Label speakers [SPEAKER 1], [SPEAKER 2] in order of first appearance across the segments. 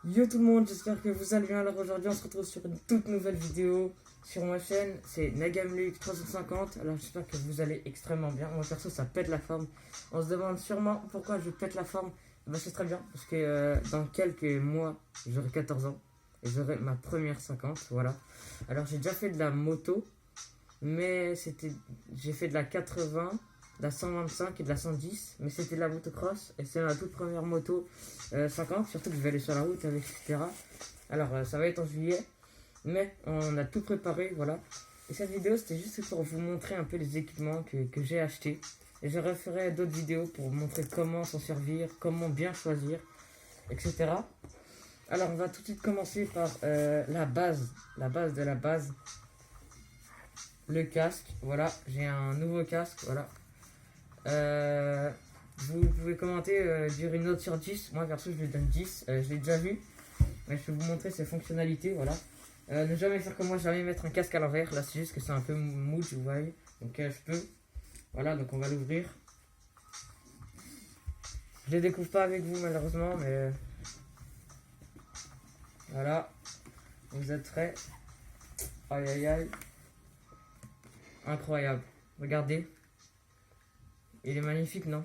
[SPEAKER 1] Yo tout le monde, j'espère que vous allez bien. Alors aujourd'hui on se retrouve sur une toute nouvelle vidéo sur ma chaîne, c'est Nagamluc 350. Alors j'espère que vous allez extrêmement bien. Moi perso ça pète la forme. On se demande sûrement pourquoi je pète la forme. Bah c'est très bien parce que dans quelques mois j'aurai 14 ans et j'aurai ma première 50, voilà. Alors j'ai déjà fait de la moto, mais j'ai fait de la 80, de la 125 et de la 110, mais c'était de la motocross et c'est ma toute première moto 50, surtout que je vais aller sur la route avec, etc. Alors ça va être en juillet, mais on a tout préparé, voilà. Et cette vidéo c'était juste pour vous montrer un peu les équipements que j'ai achetés. Et je referai d'autres vidéos pour vous montrer comment s'en servir, comment bien choisir, etc. Alors on va tout de suite commencer par la base de la base, le casque. Voilà, j'ai un nouveau casque, voilà. Vous pouvez commenter, dire une note sur 10. Moi perso je lui donne 10, je l'ai déjà vu. Mais je vais vous montrer ses fonctionnalités, voilà. Ne jamais faire comme moi, jamais mettre un casque à l'envers. Là c'est juste que c'est un peu mou, vous voyez. Donc je peux. Voilà, donc on va l'ouvrir. Je les découvre pas avec vous malheureusement, mais voilà. Vous êtes prêts? Aïe aïe aïe. Incroyable. Regardez. Il est magnifique, non?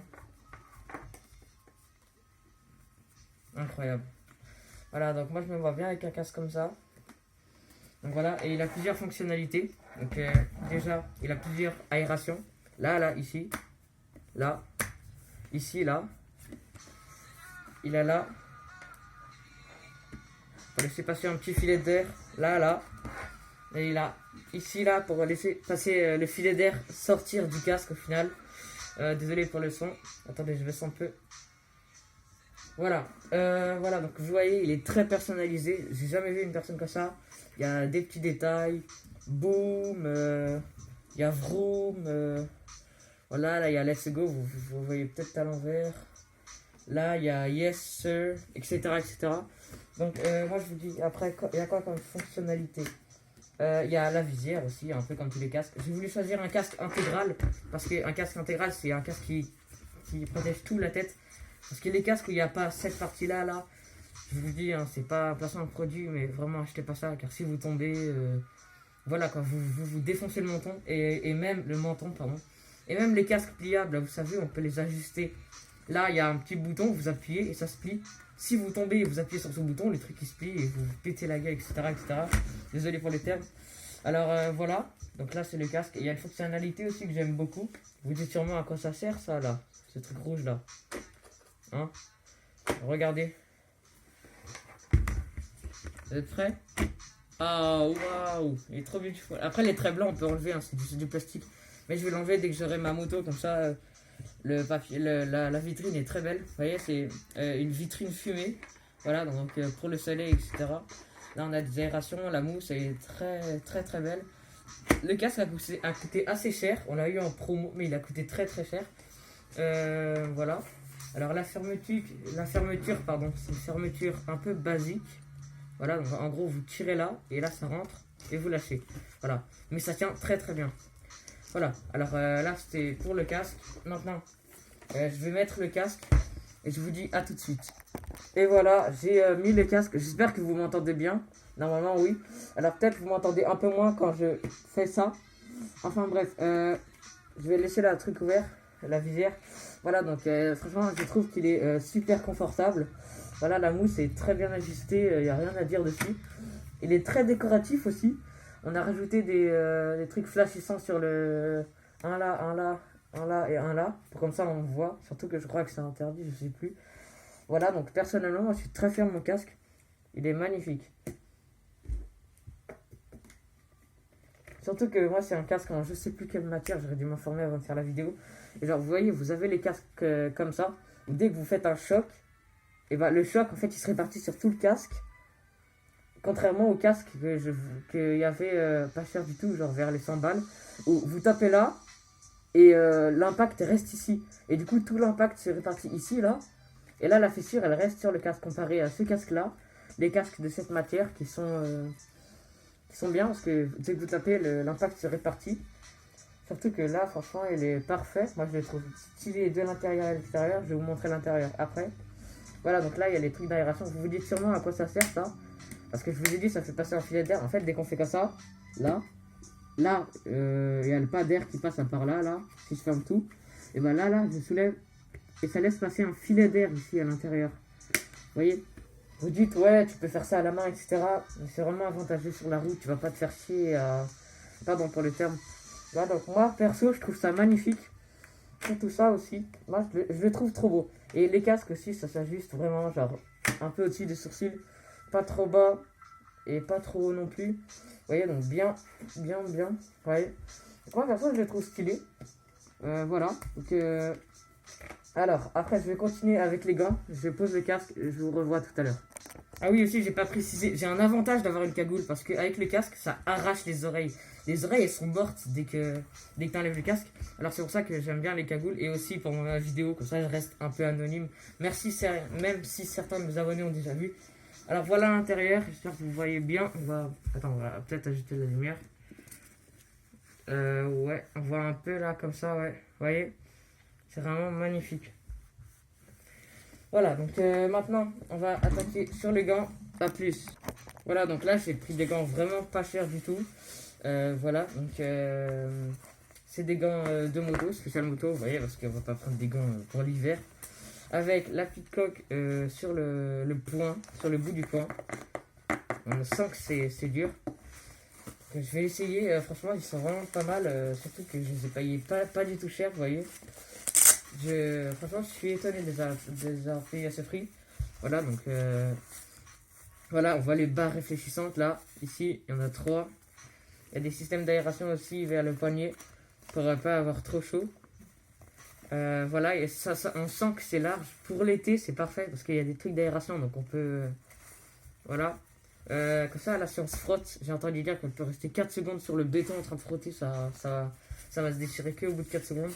[SPEAKER 1] Incroyable. Voilà, donc moi je me vois bien avec un casque comme ça. Donc voilà, et il a plusieurs fonctionnalités. Donc déjà, il a plusieurs aérations. Là, ici. Là. Ici, là. Il a là. Pour laisser passer un petit filet d'air. Là. Et il a ici, là, pour laisser passer le filet d'air sortir du casque au final. Désolé pour le son. Attendez, je baisse un peu. Voilà. Voilà, donc vous voyez, il est très personnalisé. J'ai jamais vu une personne comme ça. Il y a des petits détails. Boom. Il y a vroom. Voilà, là, il y a let's go. Vous voyez peut-être à l'envers. Là, il y a yes sir, etc. Donc, moi, je vous dis, après, il y a quoi comme fonctionnalité? Il y a la visière aussi, un peu comme tous les casques. J'ai voulu choisir un casque intégral, parce qu'un casque intégral, c'est un casque qui protège tout la tête. Parce que les casques où il n'y a pas cette partie-là, là, je vous dis, hein, c'est pas un placement de produit, mais vraiment, achetez pas ça, car si vous tombez, voilà, quand vous défoncez le menton, et même le menton, pardon. Et même les casques pliables, là, vous savez, on peut les ajuster. Là, il y a un petit bouton, vous appuyez et ça se plie. Si vous tombez et vous appuyez sur ce bouton, le truc il se plie et vous pétez la gueule, etc. Désolé pour les termes. Alors voilà, donc là c'est le casque. Et il y a une fonctionnalité aussi que j'aime beaucoup. Vous dites sûrement à quoi ça sert ça là, ce truc rouge là. Hein? Regardez. Vous êtes prêts? Ah waouh, il est trop beautiful. Après les traits blancs on peut enlever, hein, c'est du plastique. Mais je vais l'enlever dès que j'aurai ma moto, comme ça le papier, la vitrine est très belle. Vous voyez, c'est une vitrine fumée. Voilà, donc pour le soleil, etc. Là, on a des aérations, la mousse est très belle. Le casque a coûté assez cher. On l'a eu en promo, mais il a coûté très cher. Voilà. Alors la fermeture, pardon, c'est une fermeture un peu basique. Voilà, donc en gros, vous tirez là, et là, ça rentre, et vous lâchez. Voilà. Mais ça tient très bien. Voilà, alors là c'était pour le casque. Maintenant, je vais mettre le casque et je vous dis à tout de suite. Et voilà, j'ai mis le casque. J'espère que vous m'entendez bien. Normalement, oui. Alors peut-être vous m'entendez un peu moins quand je fais ça. Enfin bref, je vais laisser le truc ouvert, la visière. Voilà, donc franchement, je trouve qu'il est super confortable. Voilà, la mousse est très bien ajustée, il n'y a rien à dire dessus. Il est très décoratif aussi. On a rajouté des trucs flashissants sur le un là et un là, pour comme ça on voit, surtout que je crois que c'est interdit, je sais plus. Voilà, donc personnellement moi je suis très fier de mon casque, il est magnifique. Surtout que moi c'est un casque en je sais plus quelle matière, j'aurais dû m'informer avant de faire la vidéo. Et genre vous voyez, vous avez les casques comme ça, dès que vous faites un choc, et bah le choc en fait il se répartit sur tout le casque. Contrairement au casque qu'il y avait pas cher du tout, genre vers les 100 balles, où vous tapez là et l'impact reste ici. Et du coup, tout l'impact se répartit ici, là. Et là, la fissure, elle reste sur le casque. Comparé à ce casque-là, les casques de cette matière qui sont bien parce que dès que vous tapez, l'impact se répartit. Surtout que là, franchement, il est parfait. Moi, je le trouve stylé de l'intérieur à l'extérieur. Je vais vous montrer l'intérieur après. Voilà, donc là il y a les trucs d'aération. Vous vous dites sûrement à quoi ça sert ça. Parce que je vous ai dit, ça fait passer un filet d'air. En fait, dès qu'on fait comme ça, là, il y a le pas d'air qui passe à part là, si je ferme tout. Et ben là, je soulève et ça laisse passer un filet d'air ici à l'intérieur. Vous voyez? Vous dites, ouais, tu peux faire ça à la main, etc. Mais c'est vraiment avantageux sur la route. Tu vas pas te faire chier à... Pardon pour le terme. Là, donc moi, perso, je trouve ça magnifique. Tout ça aussi. Moi, je le trouve trop beau. Et les casques aussi, ça s'ajuste vraiment, genre, un peu au-dessus des sourcils. Pas trop bas et pas trop haut non plus. Vous voyez, donc bien. Vous voyez. Donc moi, perso, je le trouve stylé. Voilà. Donc, alors, après, je vais continuer avec les gants. Je pose le casque et je vous revois tout à l'heure. Ah oui, aussi, j'ai pas précisé. J'ai un avantage d'avoir une cagoule parce qu'avec le casque, ça arrache les oreilles. Les oreilles, elles sont mortes dès que tu enlèves le casque. Alors, c'est pour ça que j'aime bien les cagoules et aussi pour ma vidéo. Comme ça, je reste un peu anonyme. Merci, même si certains de mes abonnés ont déjà vu. Alors, voilà l'intérieur. J'espère que vous voyez bien. Attends, on va peut-être ajouter de la lumière. Ouais, on voit un peu là, comme ça, ouais. Vous voyez? C'est vraiment magnifique. Voilà, donc maintenant, on va attaquer sur les gants. À plus. Voilà, donc là, j'ai pris des gants vraiment pas chers du tout. Voilà, donc c'est des gants de moto, spécial moto, vous voyez, parce qu'on va pas prendre des gants pour l'hiver. Avec la petite coque sur le poing, sur le bout du poing. On sent que c'est dur. Donc, je vais essayer, franchement, ils sont vraiment pas mal, surtout que je les ai payés pas du tout cher, vous voyez. Franchement, je suis étonné de les avoir payés à ce prix. Voilà, donc voilà, on voit les barres réfléchissantes là. Ici, il y en a 3. Il y a des systèmes d'aération aussi vers le poignet pour ne pas avoir trop chaud. Voilà, et ça, on sent que c'est large. Pour l'été, c'est parfait parce qu'il y a des trucs d'aération, donc on peut. Voilà. Comme ça, là, si on se frotte, j'ai entendu dire qu'on peut rester 4 secondes sur le béton en train de frotter, ça va se déchirer que au bout de 4 secondes.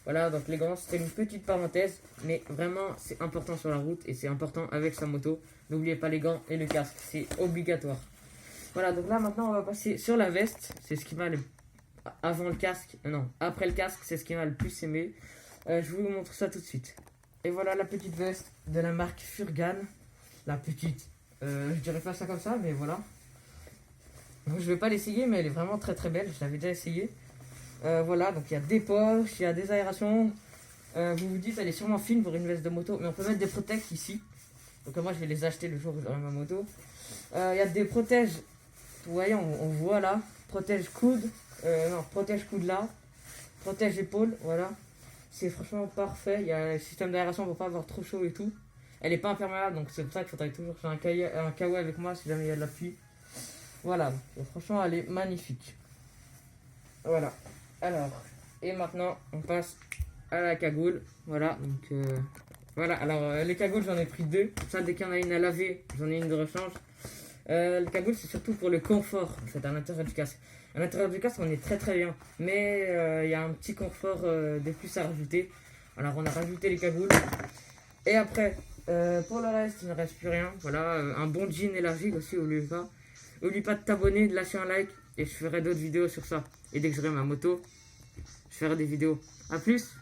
[SPEAKER 1] Voilà, donc les gants, c'était une petite parenthèse, mais vraiment, c'est important sur la route et c'est important avec sa moto. N'oubliez pas les gants et le casque, c'est obligatoire. Voilà, donc là, maintenant, on va passer sur la veste. C'est ce qui m'a avant le casque, non, après le casque, c'est ce qui m'a le plus aimé. Je vous montre ça tout de suite. Et voilà la petite veste de la marque Furgan. La petite, je dirais pas ça comme ça, mais voilà. Donc, je vais pas l'essayer, mais elle est vraiment très très belle, je l'avais déjà essayé. Voilà, donc il y a des poches, il y a des aérations. Vous vous dites, elle est sûrement fine pour une veste de moto, mais on peut mettre des protèges ici. Donc moi, je vais les acheter le jour où j'aurai ma moto. Il y a des protèges, vous voyez, on voit là. Protège coude, non, protège coude là. Protège épaule, voilà. C'est franchement parfait. Il y a un système d'aération pour pas avoir trop chaud et tout. Elle est pas imperméable, donc c'est pour ça qu'il faudrait toujours faire un kawaii avec moi si jamais il y a de la pluie. Voilà, donc, franchement, elle est magnifique. Voilà. Alors, et maintenant, on passe à la cagoule. Voilà, donc voilà. Alors, les cagoules, j'en ai pris 2. Ça, dès qu'il y en a une à laver, j'en ai une de rechange. Le cagoule, c'est surtout pour le confort, en fait, à l'intérieur du casque. À l'intérieur du casque, on est très très bien. Mais il y a un petit confort de plus à rajouter. Alors, on a rajouté les cagoules. Et après, pour le reste, il ne reste plus rien. Voilà, un bon jean élargi aussi, n'oublie pas de t'abonner, de lâcher un like. Et je ferai d'autres vidéos sur ça. Et dès que j'aurai ma moto, je ferai des vidéos. A plus!